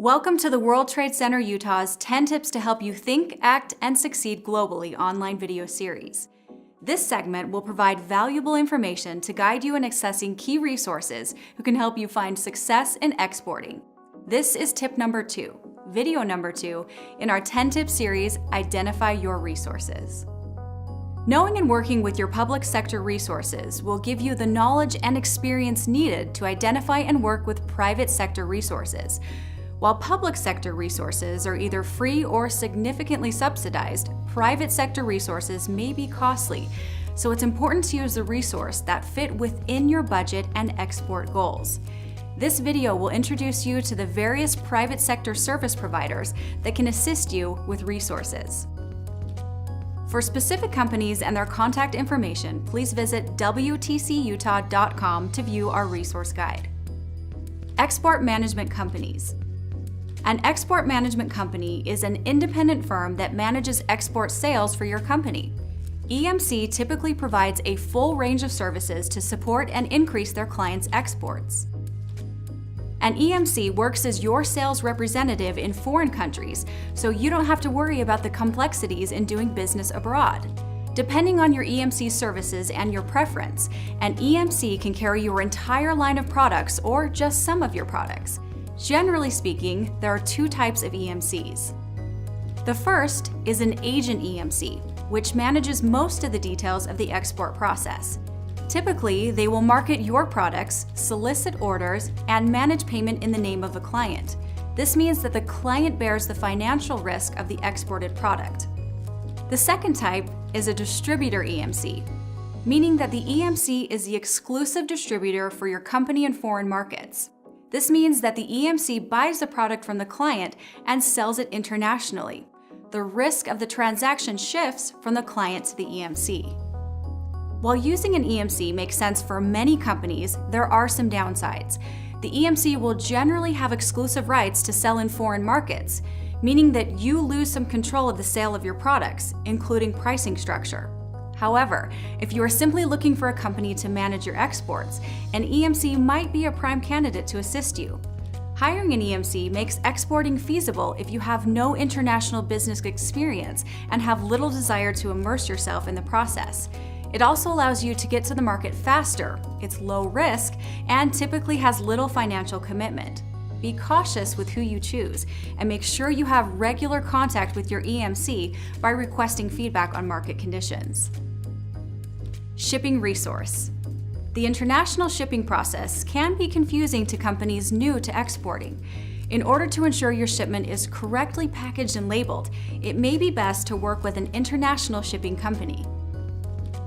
Welcome to the World Trade Center Utah's 10 Tips to Help You Think, Act, and Succeed Globally online video series. This segment will provide valuable information to guide you in accessing key resources who can help you find success in exporting. This is tip number 2, video number 2, in our 10-tip series, Identify Your Resources. Knowing and working with your public sector resources will give you the knowledge and experience needed to identify and work with private sector resources. While public sector resources are either free or significantly subsidized, private sector resources may be costly, so it's important to use the resource that fit within your budget and export goals. This video will introduce you to the various private sector service providers that can assist you with resources. For specific companies and their contact information, please visit WTCUtah.com to view our resource guide. Export management companies. An export management company is an independent firm that manages export sales for your company. EMC typically provides a full range of services to support and increase their clients' exports. An EMC works as your sales representative in foreign countries, so you don't have to worry about the complexities in doing business abroad. Depending on your EMC services and your preference, an EMC can carry your entire line of products or just some of your products. Generally speaking, there are 2 types of EMCs. The first is an agent EMC, which manages most of the details of the export process. Typically, they will market your products, solicit orders, and manage payment in the name of a client. This means that the client bears the financial risk of the exported product. The second type is a distributor EMC, meaning that the EMC is the exclusive distributor for your company in foreign markets. This means that the EMC buys the product from the client and sells it internationally. The risk of the transaction shifts from the client to the EMC. While using an EMC makes sense for many companies, there are some downsides. The EMC will generally have exclusive rights to sell in foreign markets, meaning that you lose some control of the sale of your products, including pricing structure. However, if you are simply looking for a company to manage your exports, an EMC might be a prime candidate to assist you. Hiring an EMC makes exporting feasible if you have no international business experience and have little desire to immerse yourself in the process. It also allows you to get to the market faster, it's low risk, and typically has little financial commitment. Be cautious with who you choose, and make sure you have regular contact with your EMC by requesting feedback on market conditions. Shipping resource. The international shipping process can be confusing to companies new to exporting. In order to ensure your shipment is correctly packaged and labeled, it may be best to work with an international shipping company.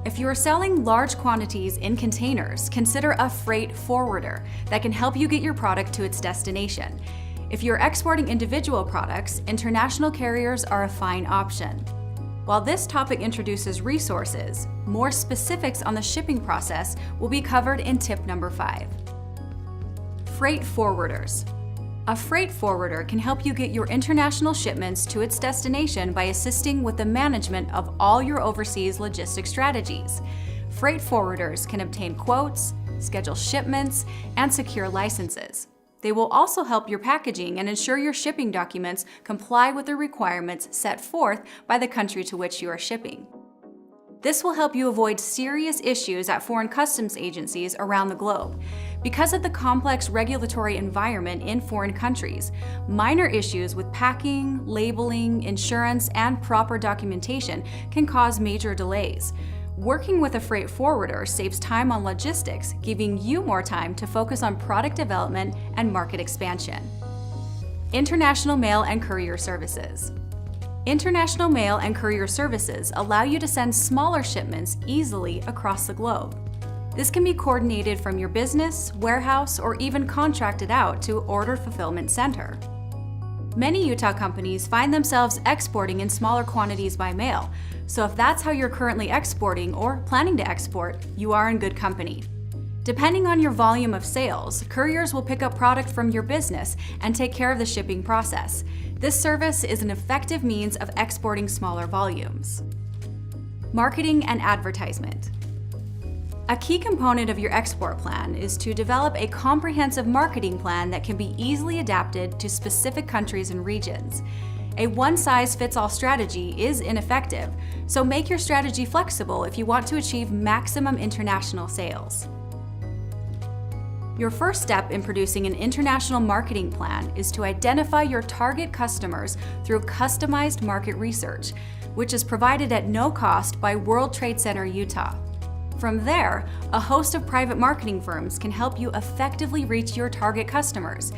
If you are selling large quantities in containers, consider a freight forwarder that can help you get your product to its destination. If you're exporting individual products, international carriers are a fine option. While this topic introduces resources, more specifics on the shipping process will be covered in tip number 5. Freight forwarders. A freight forwarder can help you get your international shipments to its destination by assisting with the management of all your overseas logistics strategies. Freight forwarders can obtain quotes, schedule shipments, and secure licenses. They will also help your packaging and ensure your shipping documents comply with the requirements set forth by the country to which you are shipping. This will help you avoid serious issues at foreign customs agencies around the globe. Because of the complex regulatory environment in foreign countries, minor issues with packing, labeling, insurance, and proper documentation can cause major delays. Working with a freight forwarder saves time on logistics, giving you more time to focus on product development and market expansion. International mail and courier services. International mail and courier services allow you to send smaller shipments easily across the globe. This can be coordinated from your business, warehouse, or even contracted out to order fulfillment center. Many Utah companies find themselves exporting in smaller quantities by mail, so if that's how you're currently exporting or planning to export, you are in good company. Depending on your volume of sales, couriers will pick up product from your business and take care of the shipping process. This service is an effective means of exporting smaller volumes. Marketing and advertisement. A key component of your export plan is to develop a comprehensive marketing plan that can be easily adapted to specific countries and regions. A one-size-fits-all strategy is ineffective, so make your strategy flexible if you want to achieve maximum international sales. Your first step in producing an international marketing plan is to identify your target customers through customized market research, which is provided at no cost by World Trade Center Utah. From there, a host of private marketing firms can help you effectively reach your target customers.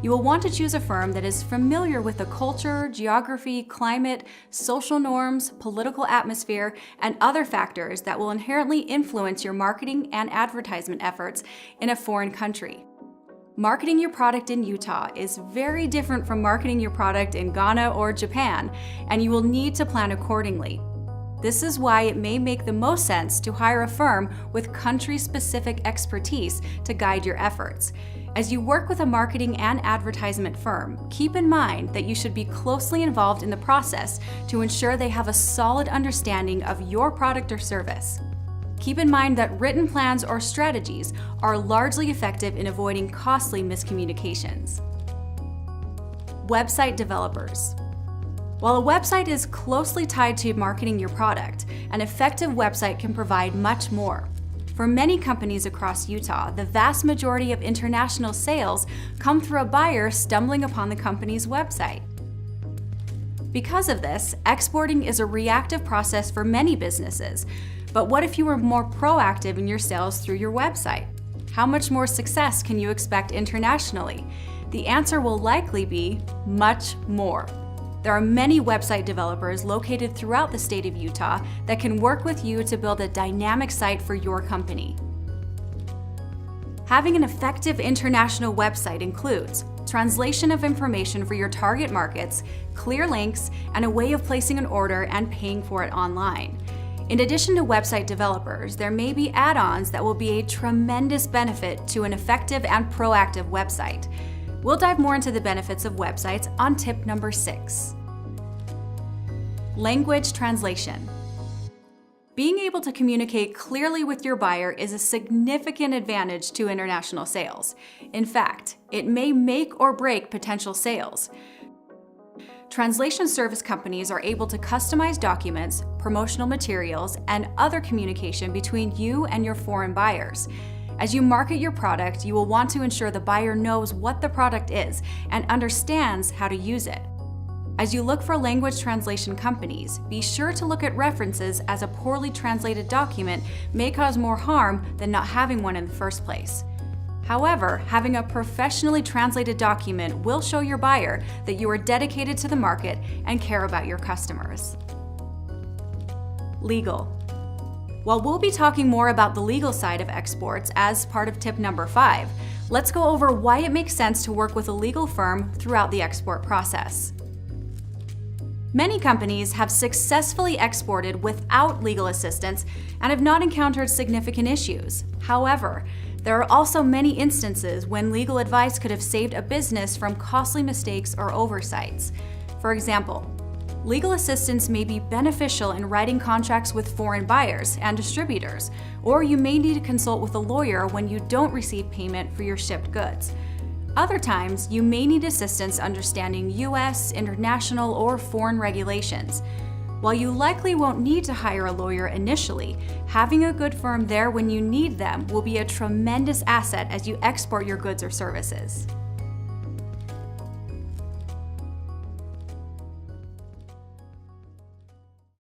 You will want to choose a firm that is familiar with the culture, geography, climate, social norms, political atmosphere, and other factors that will inherently influence your marketing and advertisement efforts in a foreign country. Marketing your product in Utah is very different from marketing your product in Ghana or Japan, and you will need to plan accordingly. This is why it may make the most sense to hire a firm with country-specific expertise to guide your efforts. As you work with a marketing and advertisement firm, keep in mind that you should be closely involved in the process to ensure they have a solid understanding of your product or service. Keep in mind that written plans or strategies are largely effective in avoiding costly miscommunications. Website developers. While a website is closely tied to marketing your product, an effective website can provide much more. For many companies across Utah, the vast majority of international sales come through a buyer stumbling upon the company's website. Because of this, exporting is a reactive process for many businesses. But what if you were more proactive in your sales through your website? How much more success can you expect internationally? The answer will likely be much more. There are many website developers located throughout the state of Utah that can work with you to build a dynamic site for your company. Having an effective international website includes translation of information for your target markets, clear links, and a way of placing an order and paying for it online. In addition to website developers, there may be add-ons that will be a tremendous benefit to an effective and proactive website. We'll dive more into the benefits of websites on tip number 6. Language translation. Being able to communicate clearly with your buyer is a significant advantage to international sales. In fact, it may make or break potential sales. Translation service companies are able to customize documents, promotional materials, and other communication between you and your foreign buyers. As you market your product, you will want to ensure the buyer knows what the product is and understands how to use it. As you look for language translation companies, be sure to look at references, as a poorly translated document may cause more harm than not having one in the first place. However, having a professionally translated document will show your buyer that you are dedicated to the market and care about your customers. Legal. While we'll be talking more about the legal side of exports as part of tip number 5, let's go over why it makes sense to work with a legal firm throughout the export process. Many companies have successfully exported without legal assistance and have not encountered significant issues. However, there are also many instances when legal advice could have saved a business from costly mistakes or oversights. For example, legal assistance may be beneficial in writing contracts with foreign buyers and distributors, or you may need to consult with a lawyer when you don't receive payment for your shipped goods. Other times, you may need assistance understanding U.S., international, or foreign regulations. While you likely won't need to hire a lawyer initially, having a good firm there when you need them will be a tremendous asset as you export your goods or services.